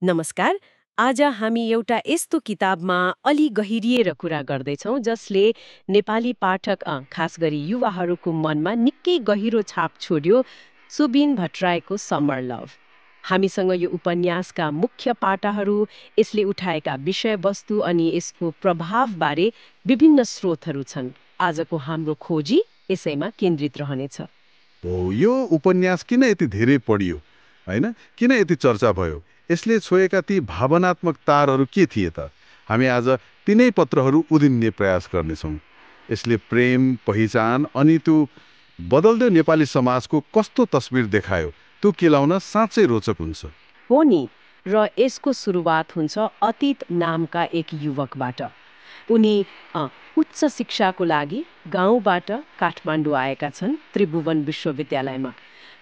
नमस्कार। आज हामी एउटा यस्तो किताबमा अलि गहिरिएर कुरा गर्दैछौँ जसले नेपाली पाठक खास गरी युवाहरूको मनमा निकै गहिरो छाप छोड्यो। सुबिन भट्टराईको समर लभ। हामीसँग यो उपन्यासका मुख्य पाटाहरू, यसले उठाएका विषयवस्तु अनि यसको प्रभावबारे विभिन्न स्रोतहरू छन्। आजको हाम्रो खोजी यसैमा केन्द्रित रहनेछ। हो, यो उपन्यास किन यति धेरै पढियो, होइन? किन यति चर्चा भयो? यसले छोएका ती भावनात्मक तारहरू के थिए त? हामी आज तिनै पत्रहरू उदिन्ने प्रयास गर्नेछौँ। यसले प्रेम, पहिचान अनि त्यो बदल्दो नेपाली समाजको कस्तो तस्बिर देखायो, त्यो केलाउन साँच्चै रोचक हुन्छ। हो नि। र यसको सुरुवात हुन्छ अतीत नामका एक युवकबाट। उनी उच्च शिक्षाको लागि गाउँबाट काठमाडौँ आएका छन्, त्रिभुवन विश्वविद्यालयमा।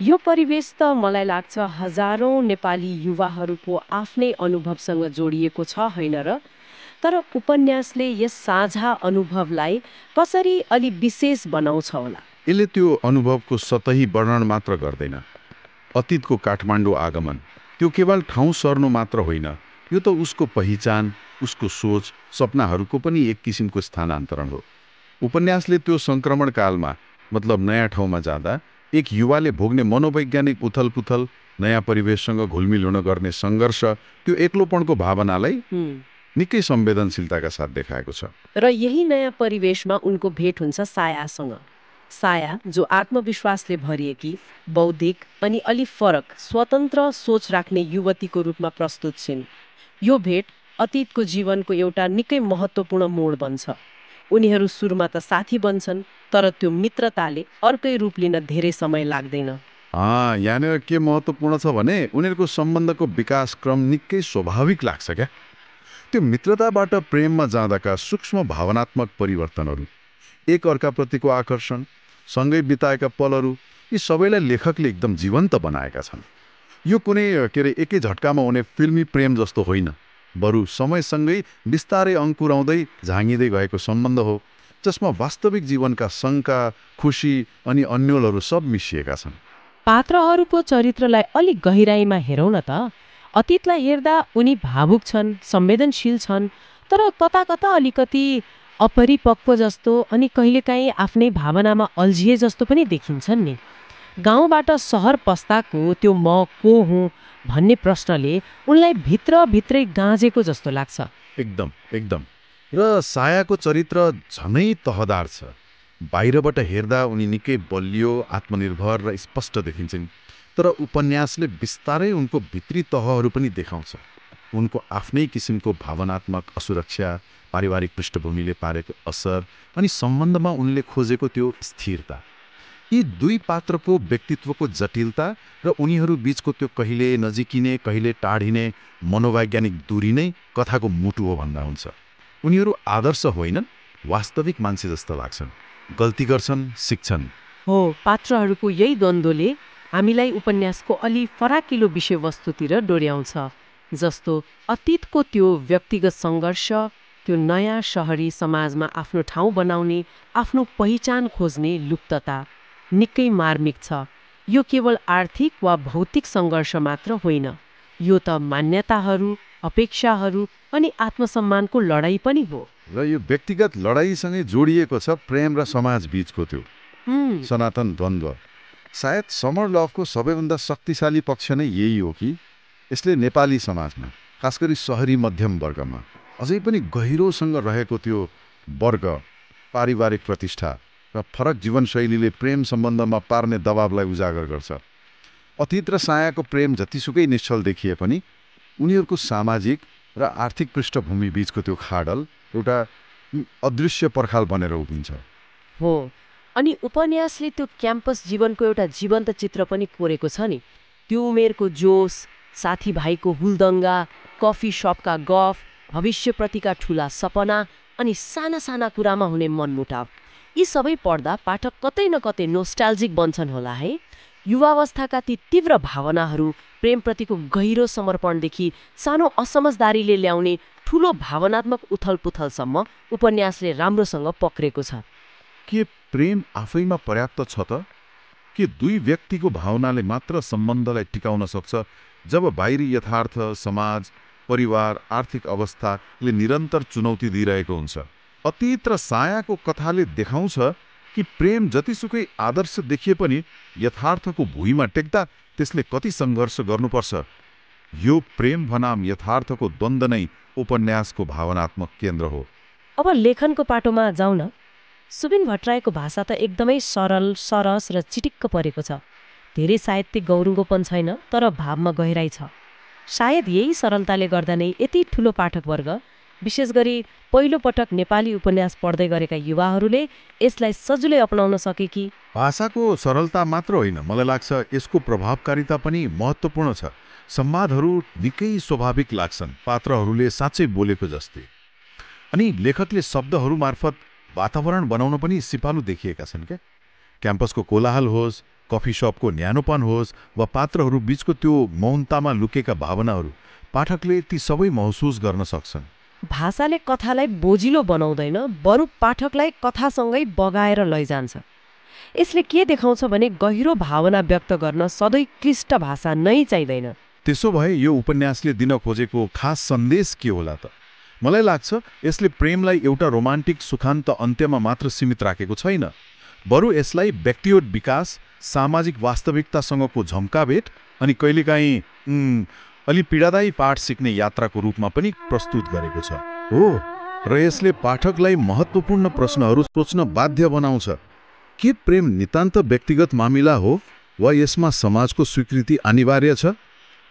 यो परिवेश त मलाई लाग्छ हजारौं नेपाली युवाहरूको आफ्नै अनुभवसँग जोडिएको छ, होइन र? तर उपन्यासले यस साझा अनुभवलाई कसरी अलि विशेष बनाउँछ होला? यसले त्यो अनुभवको सतही वर्णन मात्र गर्दैन। अतीतको काठमाडौँ आगमन, त्यो केवल ठाउँ सर्नु मात्र होइन, यो त उसको पहिचान, उसको सोच, सपनाहरूको पनि एक किसिमको स्थानान्तरण हो। उपन्यासले त्यो सङ्क्रमण कालमा, मतलब नयाँ ठाउँमा जाँदा एक युवाले भोग्ने मनोवैज्ञानिक उथलपुथल, नयाँ परिवेशसँग घुलमिल हुन गर्ने सङ्घर्ष, त्यो एक्लोपनको भावनालाई निकै संवेदनशीलताका साथ देखाएको छ। र यही नयाँ परिवेशमा उनको भेट हुन्छ सायासँग। साया, जो आत्मविश्वासले भरिएकी, बौद्धिक अनि अलि फरक, स्वतन्त्र सोच राख्ने युवतीको रूपमा प्रस्तुत छिन्। यो भेट अतीतको जीवनको एउटा निकै महत्त्वपूर्ण मोड बन्छ। उनीहरू सुरुमा त साथी बन्छन्, तर त्यो मित्रताले अर्कै रूप लिन धेरै समय लाग्दैन। यहाँनिर के महत्त्वपूर्ण छ भने उनीहरूको सम्बन्धको विकास क्रम निकै स्वाभाविक लाग्छ क्या। त्यो मित्रताबाट प्रेममा जाँदाका सूक्ष्म भावनात्मक परिवर्तनहरू, एक अर्काप्रतिको आकर्षण, सँगै बिताएका पलहरू, यी सबैलाई लेखकले एकदम जीवन्त बनाएका छन्। यो कुनै एकै झट्कामा हुने फिल्मी प्रेम जस्तो होइन, बरु समयसँगै बिस्तारै अङ्कुराउँदै झाँगिँदै गएको सम्बन्ध हो, जसमा वास्तविक जीवनका शङ्का, खुसी अनि अन्योलहरू सब मिसिएका छन्। पात्रहरूको चरित्रलाई अलिक गहिराईमा हेरौँ न त। अतीतलाई हेर्दा उनी भावुक छन्, संवेदनशील छन्, तर कता कता अलिकति अपरिपक्व जस्तो अनि कहिलेकाहीँ आफ्नै भावनामा अल्झिए जस्तो पनि देखिन्छन् नि। गाउँबाट सहर पस्ताको त्यो म को हुँ भन्ने प्रश्नले उनलाई भित्रभित्रै गाँजेको जस्तो लाग्छ। एकदम एकदम। र सायाको चरित्र झनै तहदार छ। बाहिरबाट हेर्दा उनी निकै बलियो, आत्मनिर्भर र स्पष्ट देखिन्छन्, तर उपन्यासले बिस्तारै उनको भित्री तहहरू पनि देखाउँछ। उनको आफ्नै किसिमको भावनात्मक असुरक्षा, पारिवारिक पृष्ठभूमिले पारेको असर अनि सम्बन्धमा उनले खोजेको त्यो स्थिरता, यी दुई पात्रको व्यक्तित्वको जटिलता र उनीहरू बीचको त्यो कहिले नजिकिने कहिले टाढिने मनोवैज्ञानिक दूरी नै कथाको मुटु हो भन्दा हुन्छ। उनीहरू आदर्श होइनन्, वास्तविक मान्छे जस्तो लाग्छन्, गल्ती गर्छन्, सिक्छन्। हो, पात्रहरूको यही द्वन्द्वले हामीलाई उपन्यासको अलि फराकिलो विषयवस्तुतिर डोर्याउँछ, जस्तो अतीतको त्यो व्यक्तिगत सङ्घर्ष, त्यो नयाँ शहरी समाजमा आफ्नो ठाउँ बनाउने, आफ्नो पहिचान खोज्ने लुप्तता निकै मार्मिक छ। यो केवल आर्थिक वा भौतिक सङ्घर्ष मात्र होइन, यो त मान्यताहरू, अपेक्षाहरू अनि आत्मसम्मानको लडाईँ पनि हो। र यो व्यक्तिगत लडाईसँगै जोडिएको छ प्रेम र समाज बीचको त्यो सनातन द्वन्द्व। सायद समर लभको सबैभन्दा शक्तिशाली पक्ष नै यही हो कि यसले नेपाली समाजमा, खास गरी सहरी मध्यम वर्गमा अझै पनि गहिरोसँग रहेको त्यो वर्ग, पारिवारिक प्रतिष्ठा र फरक जीवनशैलीले प्रेम सम्बन्धमा पार्ने दबावलाई उजागर गर्छ। अतीत र सायाको प्रेम जतिसुकै निश्चल देखिए पनि उनीहरूको सामाजिक र आर्थिक पृष्ठभूमि बीचको त्यो खाडल एउटा अदृश्य पर्खाल बनेर उभिन्छ। हो, अनि उपन्यासले त्यो क्याम्पस जीवनको एउटा जीवन्त चित्र पनि कोरेको छ नि। त्यो उमेरको जोस, साथीभाइको हुलदङ्गा, कफी सपका गफ, भविष्यप्रतिका ठुला सपना अनि साना साना कुरामा हुने मनमुटाव, यी सबै पढ्दा पाठक कतै न कतै नोस्टाल्जिक बन्छन् होला है। युवावस्थाका ती तीव्र भावनाहरू, प्रेमप्रतिको गहिरो समर्पणदेखि सानो असमझदारीले ल्याउने ठुलो भावनात्मक उथलपुथलसम्म उपन्यासले राम्रोसँग पक्रेको छ। के प्रेम आफैमा पर्याप्त छ त? के दुई व्यक्तिको भावनाले मात्र सम्बन्धलाई टिकाउन सक्छ जब बाहिरी यथार्थ, समाज, परिवार, आर्थिक अवस्थाले निरन्तर चुनौती दिइरहेको हुन्छ। अतीत र सायाको कथाले देखाउँछ कि प्रेम जतिसुकै आदर्श देखिए पनि यथार्थको भुइँमा टेक्दा त्यसले कति सङ्घर्ष गर्नुपर्छ। यो प्रेम बनाम यथार्थको द्वन्द्व नै उपन्यासको भावनात्मक केन्द्र हो। अब लेखनको पाटोमा जाउँ न। सुबिन भट्टराईको भाषा त एकदमै सरल, सरस र चिटिक्क परेको छ। धेरै साहित्यिक गौरङ्गोपन छैन, तर भावमा गहिराई छ। सायद यही सरलताले गर्दा नै यति ठुलो पाठकवर्ग, विशेष गरी पहिलोपटक नेपाली उपन्यास पढ्दै गरेका युवाहरूले यसलाई सजिलै अपनाउन सके कि। भाषाको सरलता मात्र होइन, मलाई लाग्छ यसको प्रभावकारिता पनि महत्त्वपूर्ण छ। संवादहरू निकै स्वाभाविक लाग्छन्, पात्रहरूले साँच्चै बोलेको जस्तै। अनि लेखकले शब्दहरू मार्फत वातावरण बनाउन पनि सिपालु देखिएका छन् क्या। क्याम्पसको कोलाहल होस्, कफी सपको न्यानोपन होस्, वा पात्रहरू बीचको त्यो मौनतामा लुकेका भावनाहरू, पाठकले ती सबै महसुस गर्न सक्छन्। भाषाले कथालाई बोजिलो बनाउँदैन, बरु पाठकलाई कथासँगै बगाएर लैजान्छ। यसले के देखाउँछ भने गहिरो भावना व्यक्त गर्न सधैँ क्लिष्ट भाषा नै चाहिँदैन। त्यसो भए यो उपन्यासले दिन खोजेको खास सन्देश के होला त? मलाई लाग्छ यसले प्रेमलाई एउटा रोमान्टिक सुखान्त अन्त्यमा मात्र सीमित राखेको छैन, बरु यसलाई व्यक्तिगत विकास, सामाजिक वास्तविकतासँगको झम्काभेट अनि कहिलेकाहीँ अलि पीडादायी पाठ सिक्ने यात्राको रूपमा पनि प्रस्तुत गरेको छ। हो, र यसले पाठकलाई महत्त्वपूर्ण प्रश्नहरू सोच्न बाध्य बनाउँछ। के प्रेम नितान्त व्यक्तिगत मामिला हो, वा यसमा समाजको स्वीकृति अनिवार्य छ?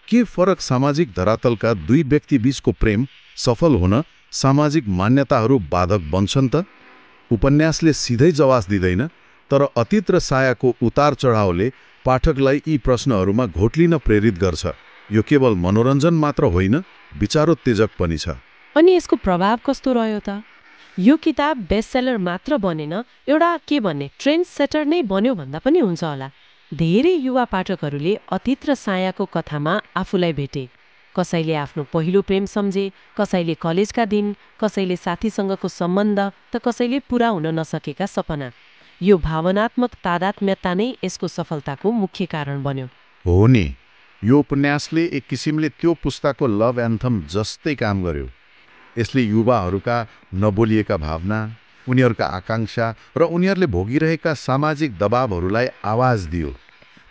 के फरक सामाजिक धरातलका दुई व्यक्ति बीचको प्रेम सफल हुन सामाजिक मान्यताहरू बाधक बन्छन् त? उपन्यासले सिधै जवाफ दिँदैन, तर अतीत र सायाको उतार चढावले पाठकलाई यी प्रश्नहरूमा घोट्लिन प्रेरित गर्छ। यो केवल मनोरञ्जन मात्र होइन, विचारोत्तेजक पनि छ। अनि यसको प्रभाव कस्तो रह्यो त? यो किताब बेस्टसेलर मात्र बनेन, एउटा के भन्ने ट्रेन्ड सेटर नै बन्यो भन्दा पनि हुन्छ होला। धेरै युवा पाठकहरूले अतीत र सायाको कथामा आफूलाई भेटे। कसैले आफ्नो पहिलो प्रेम सम्झे, कसैले कलेजका दिन, कसैले साथीसँगको सम्बन्ध, त कसैले पुरा हुन नसकेका सपना। यो भावनात्मक तादात्म्यता नै यसको सफलताको मुख्य कारण बन्यो। हो नि, यो उपन्यासले एक किसिमले त्यो पुस्ताको लभ एन्थम जस्तै काम गर्यो। यसले युवाहरूका नबोलिएका भावना, उनीहरूका आकांक्षा र उनीहरूले भोगिरहेका सामाजिक दबावहरूलाई आवाज दियो।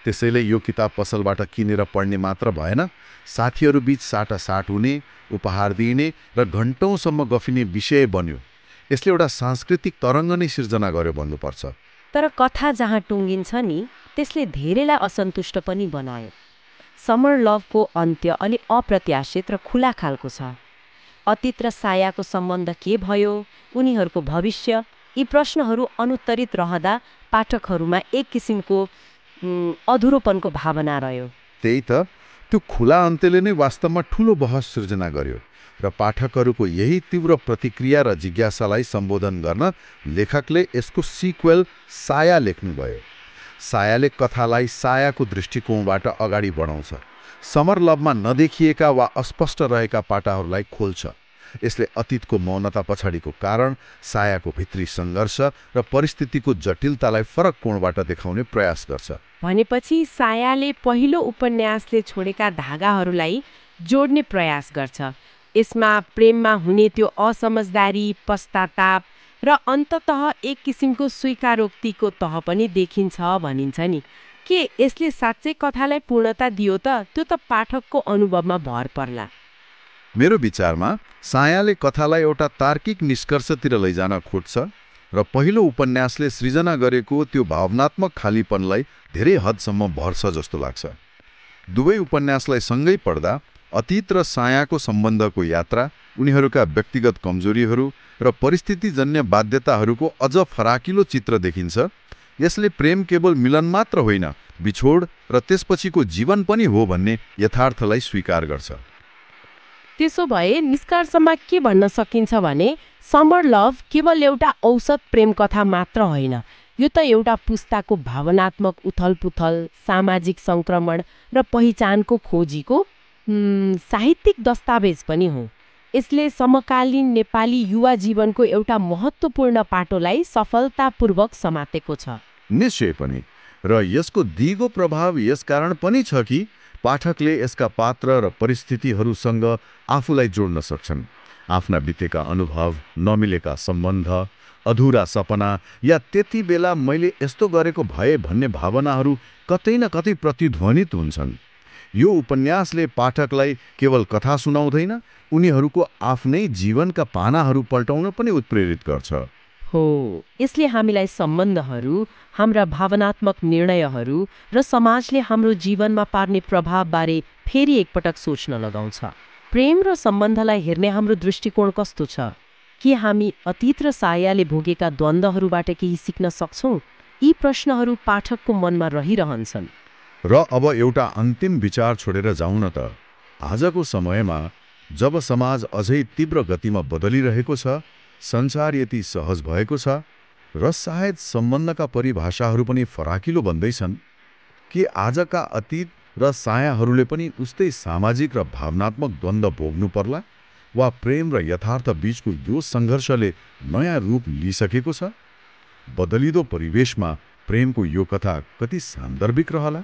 त्यसैले यो किताब पसलबाट किनेर पढ्ने मात्र भएन, साथीहरूबीच साटासाट हुने, उपहार दिइने र घन्टौँसम्म गफिने विषय बन्यो। यसले एउटा सांस्कृतिक तरङ्ग नै सिर्जना गर्यो भन्नुपर्छ। तर कथा जहाँ टुङ्गिन्छ नि, त्यसले धेरैलाई असन्तुष्ट पनि बनायो। समर लभको अन्त्य अलि अप्रत्याशित र खुला खालको छ। अतीत र सायाको सम्बन्ध के भयो, उनीहरूको भविष्य, यी प्रश्नहरू अनुत्तरित रहँदा पाठकहरूमा एक किसिमको अधुरोपनको भावना रह्यो। त्यही त, त्यो खुला अन्त्यले नै वास्तवमा ठुलो बहस सिर्जना गर्यो, र पाठकहरूको यही तीव्र प्रतिक्रिया र जिज्ञासालाई सम्बोधन गर्न लेखकले यसको सिक्वेल साया लेख्नुभयो। सायाले कथालाई सायाको दृष्टिकोणबाट अगाडि बढाउँछ, समर लभमा नदेखिएका वा अस्पष्ट रहेका पाटाहरूलाई खोल्छ। यसले अतीतको मौनता पछाडिको कारण, सायाको भित्री सङ्घर्ष र परिस्थितिको जटिलतालाई फरक कोणबाट देखाउने प्रयास गर्छ। भनेपछि सायाले पहिलो उपन्यासले छोडेका धागाहरूलाई जोड्ने प्रयास गर्छ। यसमा प्रेममा हुने त्यो असमझदारी, पश्चाताप र अन्ततः एक किसिमको स्वीकारोक्तिको तह पनि देखिन्छ भनिन्छ नि। के यसले साँच्चै कथालाई पूर्णता दियो त? त्यो त पाठकको अनुभवमा भर पर्ला। मेरो विचारमा सायाले कथालाई एउटा तार्किक निष्कर्षतिर लैजान खोज्छ, र पहिलो उपन्यासले सृजना गरेको त्यो भावनात्मक खालीपनलाई धेरै हदसम्म भर्छ जस्तो लाग्छ। दुवै उपन्यासलाई सँगै पढ्दा अतीत र सायाको सम्बन्धको यात्रा, उनीहरूका व्यक्तिगत कमजोरीहरू र परिस्थितिजन्य बाध्यताहरूको अझ फराकिलो चित्र देखिन्छ। यसले प्रेम केवल मिलन मात्र होइन, बिछोड र त्यसपछिको जीवन पनि हो भन्ने यथार्थलाई स्वीकार गर्छ। त्यसो भए निष्कर्षमा के भन्न सकिन्छ भने समर लभ केवल एउटा औसत प्रेम कथा मात्र होइन, यो त एउटा पुस्ताको भावनात्मक उथलपुथल, सामाजिक सङ्क्रमण र पहिचानको खोजीको साहित्यिक दस्तावेज पनि हो। यसले समकालीन नेपाली युवा जीवनको एउटा महत्त्वपूर्ण पाटोलाई सफलतापूर्वक समातेको छ। निश्चय पनि, र यसको दिगो प्रभाव यसकारण पनि छ कि पाठकले यसका पात्र र परिस्थितिहरूसँग आफूलाई जोड्न सक्छन्। आफ्ना बितेका अनुभव, नमिलेका सम्बन्ध, अधुरा सपना या त्यति बेला मैले यस्तो गरेको भए भन्ने भावनाहरू कतै न कतै प्रतिध्वनित हुन्छन्। यो उपन्यासले पाठकलाई केवल कथा सुनाउँदैन, उनीहरूको आफ्नै जीवनका पानाहरू पल्टाउन पनि उत्प्रेरित गर्छ। हो, यसले हामीलाई सम्बन्धहरू, हाम्रा भावनात्मक निर्णयहरू र समाजले हाम्रो जीवनमा पार्ने प्रभावबारे फेरि एकपटक सोच्न लगाउँछ। प्रेम र सम्बन्धलाई हेर्ने हाम्रो दृष्टिकोण कस्तो छ? के हामी अतीत र सायाले भोगेका द्वन्द्वहरूबाट केही सिक्न सक्छौँ? यी प्रश्नहरू पाठकको मनमा रहिरहन्छन्। र अब एउटा अन्तिम विचार छोडेर जाउँ न त। आजको समयमा जब समाज अझै तीव्र गतिमा बदलिरहेको छ, संसार यति सहज भएको छ र सायद सम्बन्धका परिभाषाहरू पनि फराकिलो बन्दैछन्, के आजका अतीत र सायाहरूले पनि उस्तै सामाजिक र भावनात्मक द्वन्द्व भोग्नु पर्ला? वा प्रेम र यथार्थ बीचको यो सङ्घर्षले नयाँ रूप लिइसकेको छ? बदलिदो परिवेशमा प्रेमको यो कथा कति सान्दर्भिक रहला?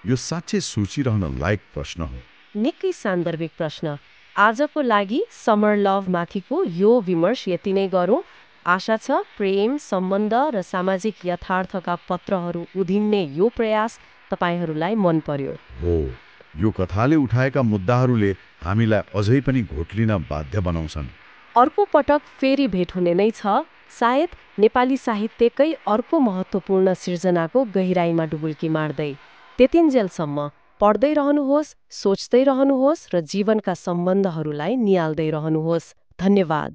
यो साँच्चै सोचिरहन लायक प्रश्न हो। निकै सान्दर्भिक प्रश्न। आजको लागि समर लभ माथिको यो विमर्श यति नै गरौँ। आशा छ प्रेम, सम्बन्ध र सामाजिक यथार्थका पत्रहरू उधिन्ने यो प्रयास तपाईँहरूलाई मन पर्यो। हो, यो कथाले उठाएका मुद्दाहरूले हामीलाई अझै पनि घोट्लिन बाध्य बनाउँछन्। अर्को पटक फेरि भेट हुने नै छ, सायद नेपाली साहित्यकै अर्को महत्त्वपूर्ण सिर्जनाको गहिराईमा डुबुल्की मार्दै। त्यतिन्जेलसम्म पढ्दै रहनुहोस्, सोच्दै रहनुहोस् र जीवनका सम्बन्धहरूलाई नियाल्दै रहनुहोस्। धन्यवाद।